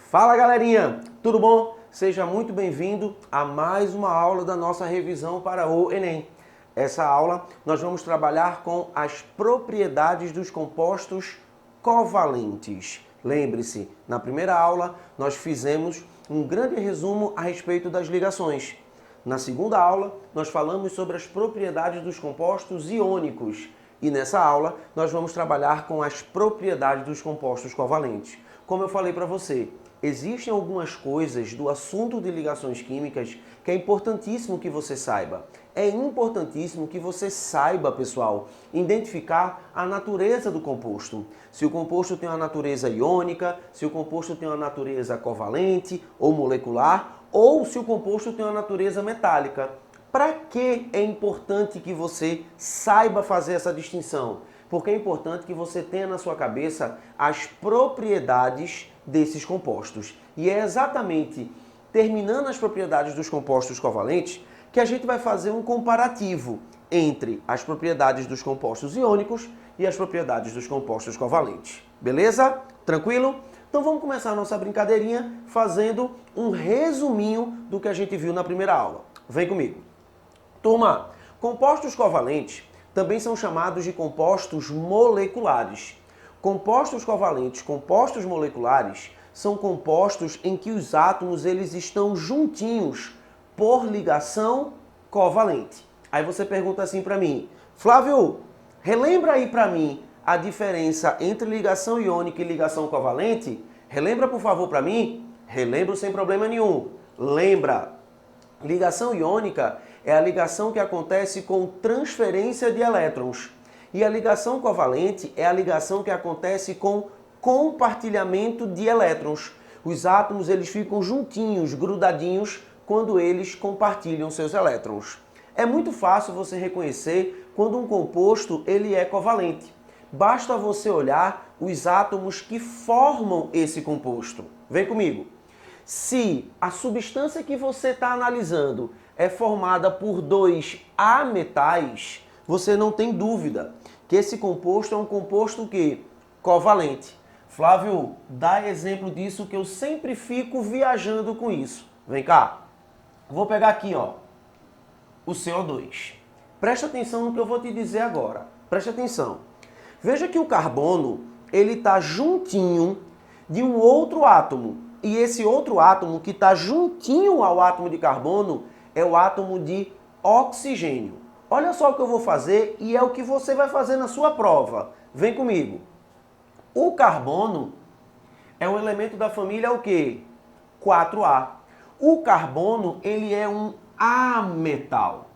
Fala galerinha, tudo bom? Seja muito bem-vindo a mais uma aula da nossa revisão para o Enem. Essa aula nós vamos trabalhar com as propriedades dos compostos covalentes. Lembre-se, na primeira aula nós fizemos um grande resumo a respeito das ligações. Na segunda aula nós falamos sobre as propriedades dos compostos iônicos. E nessa aula nós vamos trabalhar com as propriedades dos compostos covalentes. Como eu falei para você, existem algumas coisas do assunto de ligações químicas que é importantíssimo que você saiba. É importantíssimo que você saiba, pessoal, identificar a natureza do composto. Se o composto tem uma natureza iônica, se o composto tem uma natureza covalente ou molecular, ou se o composto tem uma natureza metálica. Para que é importante que você saiba fazer essa distinção? Porque é importante que você tenha na sua cabeça as propriedades desses compostos. E é exatamente terminando as propriedades dos compostos covalentes que a gente vai fazer um comparativo entre as propriedades dos compostos iônicos e as propriedades dos compostos covalentes. Beleza? Tranquilo? Então vamos começar a nossa brincadeirinha fazendo um resuminho do que a gente viu na primeira aula. Vem comigo. Turma, compostos covalentes também são chamados de compostos moleculares. Compostos covalentes, compostos moleculares, são compostos em que os átomos eles estão juntinhos por ligação covalente. Aí você pergunta assim para mim, Flávio, relembra aí para mim a diferença entre ligação iônica e ligação covalente? Relembra por favor para mim? Relembro sem problema nenhum. Lembra, ligação iônica é a ligação que acontece com transferência de elétrons. E a ligação covalente é a ligação que acontece com compartilhamento de elétrons. Os átomos eles ficam juntinhos, grudadinhos, quando eles compartilham seus elétrons. É muito fácil você reconhecer quando um composto ele é covalente. Basta você olhar os átomos que formam esse composto. Vem comigo. Se a substância que você está analisando é formada por dois ametais, você não tem dúvida que esse composto é um composto que? Covalente. Flávio, dá exemplo disso que eu sempre fico viajando com isso. Vem cá. Vou pegar aqui, ó, o CO2. Presta atenção no que eu vou te dizer agora. Presta atenção. Veja que o carbono, ele está juntinho de um outro átomo. E esse outro átomo que está juntinho ao átomo de carbono é o átomo de oxigênio. Olha só o que eu vou fazer e é o que você vai fazer na sua prova. Vem comigo. O carbono é um elemento da família o quê? 4A. O carbono, ele é um ametal.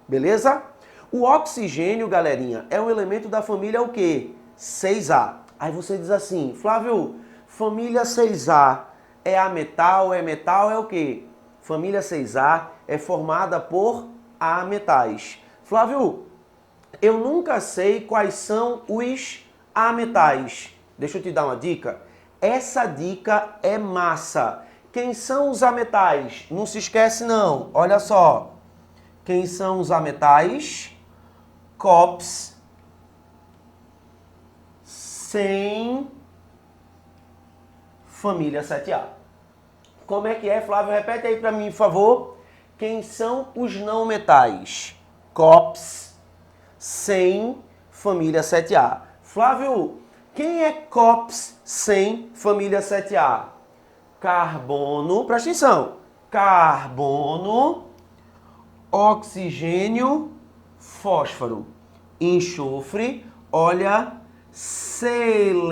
Beleza? O oxigênio, galerinha, é um elemento da família o quê? 6A. Aí você diz assim, Flávio, família 6A é ametal, é o quê? Família 6A é formada por ametais. Flávio, eu nunca sei quais são os ametais. Deixa eu te dar uma dica. Essa dica é massa. Quem são os ametais? Não se esquece não. Olha só. Quem são os ametais? COPs sem família 7A. Como é que é, Flávio? Repete aí para mim, por favor. Quem são os não metais? COPs sem família 7A. Flávio, quem é COPs sem família 7A? Carbono, presta atenção. Carbono, oxigênio, fósforo, enxofre, olha, selênio,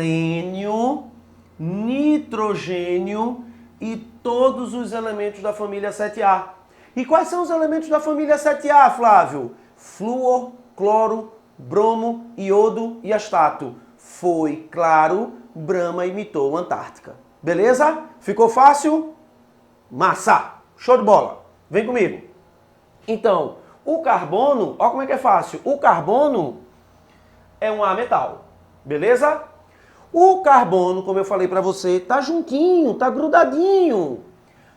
nitrogênio e todos os elementos da família 7A. E quais são os elementos da família 7A, Flávio? Flúor, cloro, bromo, iodo e astato. Foi claro, Brahma imitou Antártica. Beleza? Ficou fácil? Massa! Show de bola! Vem comigo. Então, o carbono, olha como é que é fácil. O carbono é um ametal. Beleza? O carbono, como eu falei para você, tá juntinho, tá grudadinho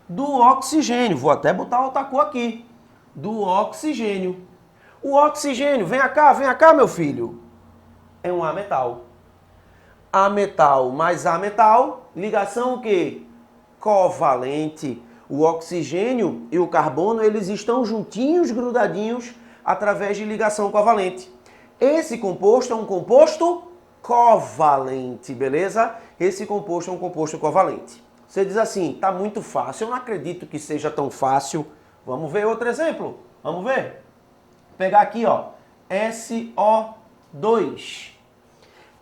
do oxigênio. Vou até botar outra cor aqui. Do oxigênio. O oxigênio, vem cá, meu filho. É um ametal. Ametal mais ametal, ligação o quê? covalente. O oxigênio e o carbono, eles estão juntinhos, grudadinhos, através de ligação covalente. Esse composto é um composto covalente, beleza? Esse composto é um composto covalente. Você diz assim, tá muito fácil, eu não acredito que seja tão fácil. Vamos ver outro exemplo? Vamos ver? Vou pegar aqui, ó, SO2.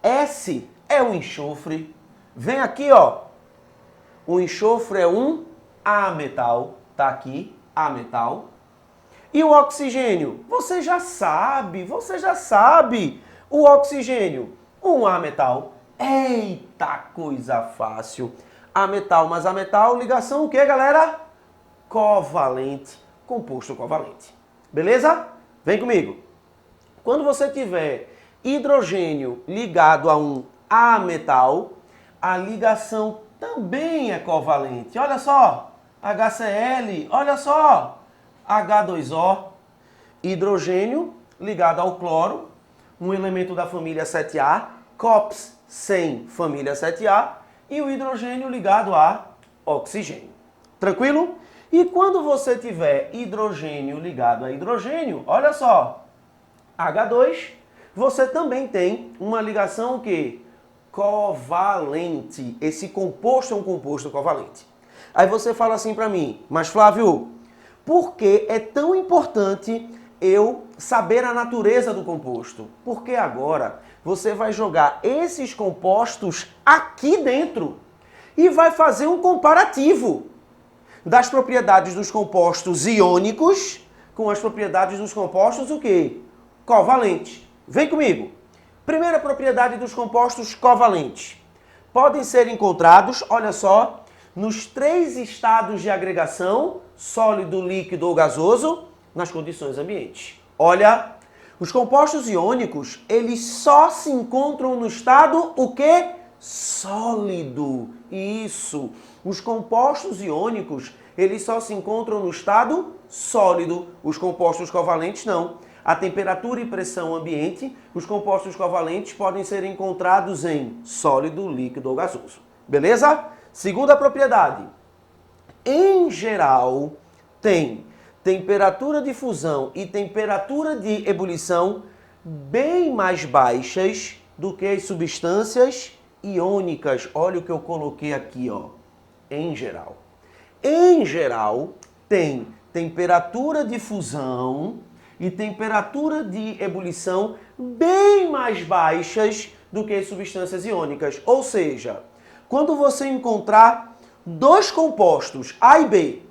S é o enxofre. Vem aqui, ó. O enxofre é um ametal, tá aqui, ametal. E o oxigênio? Você já sabe. O oxigênio, um ametal. Eita, coisa fácil. Ametal mais ametal, ligação o que, galera? Covalente, composto covalente. Beleza? Vem comigo. Quando você tiver hidrogênio ligado a um ametal, a ligação também é covalente. Olha só, HCl, olha só, H2O, hidrogênio ligado ao cloro, um elemento da família 7A, COPS sem família 7A, e o hidrogênio ligado a oxigênio. Tranquilo? E quando você tiver hidrogênio ligado a hidrogênio, olha só, H2, você também tem uma ligação que covalente. Esse composto é um composto covalente. Aí você fala assim para mim, mas Flávio, por que é tão importante eu saber a natureza do composto? Porque agora você vai jogar esses compostos aqui dentro e vai fazer um comparativo das propriedades dos compostos iônicos com as propriedades dos compostos o quê? Covalentes. Vem comigo. Primeira propriedade dos compostos covalentes. Podem ser encontrados, olha só, nos 3 estados de agregação, sólido, líquido ou gasoso, nas condições ambientes. Olha, os compostos iônicos, eles só se encontram no estado o quê? Sólido. Isso. Os compostos iônicos, eles só se encontram no estado sólido. Os compostos covalentes não. A temperatura e pressão ambiente, os compostos covalentes podem ser encontrados em sólido, líquido ou gasoso. Beleza? Segunda propriedade. Em geral, tem temperatura de fusão e temperatura de ebulição bem mais baixas do que as substâncias iônicas. Olha o que eu coloquei aqui, ó. Em geral. Em geral, tem temperatura de fusão e temperatura de ebulição bem mais baixas do que as substâncias iônicas. Ou seja, quando você encontrar 2 compostos, A e B,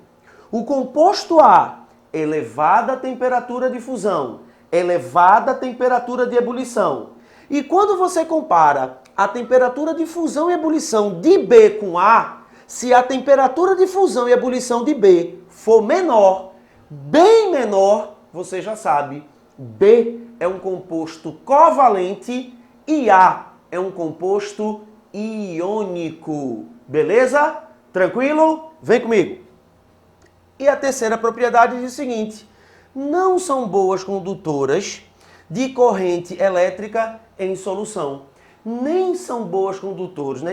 o composto A, elevada temperatura de fusão, elevada temperatura de ebulição. E quando você compara a temperatura de fusão e ebulição de B com A, se a temperatura de fusão e ebulição de B for menor, bem menor, você já sabe, B é um composto covalente e A é um composto iônico. Beleza? Tranquilo? Vem comigo. E a terceira propriedade diz o seguinte: não são boas condutoras de corrente elétrica em solução. Nem são boas condutores,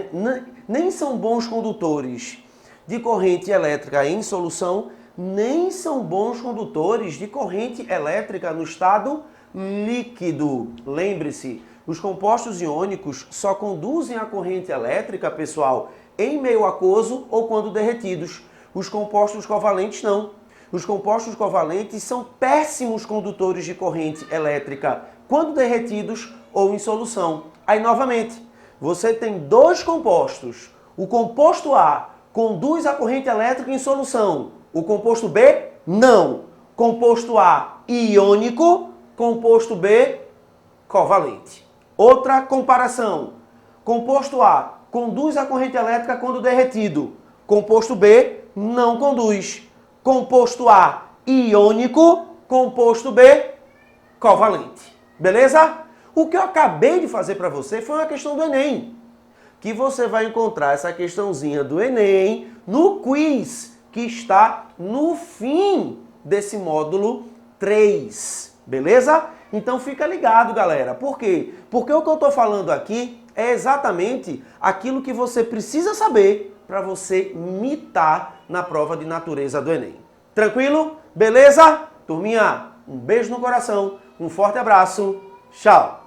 nem são bons condutores de corrente elétrica em solução, nem são bons condutores de corrente elétrica no estado líquido. Lembre-se, os compostos iônicos só conduzem a corrente elétrica, pessoal, em meio aquoso ou quando derretidos. Os compostos covalentes não. Os compostos covalentes são péssimos condutores de corrente elétrica quando derretidos ou em solução. Aí, novamente, você tem 2 compostos. O composto A conduz a corrente elétrica em solução. O composto B, não. Composto A, iônico. Composto B, covalente. Outra comparação. Composto A conduz a corrente elétrica quando derretido. Composto B, não conduz. Composto A, iônico. Composto B, covalente. Beleza? O que eu acabei de fazer para você foi uma questão do Enem. Que você vai encontrar essa questãozinha do Enem no quiz que está no fim desse módulo 3. Beleza? Então fica ligado, galera. Por quê? Porque o que eu estou falando aqui é exatamente aquilo que você precisa saber para você mitar na prova de natureza do Enem. Tranquilo? Beleza? Turminha, um beijo no coração, um forte abraço, tchau!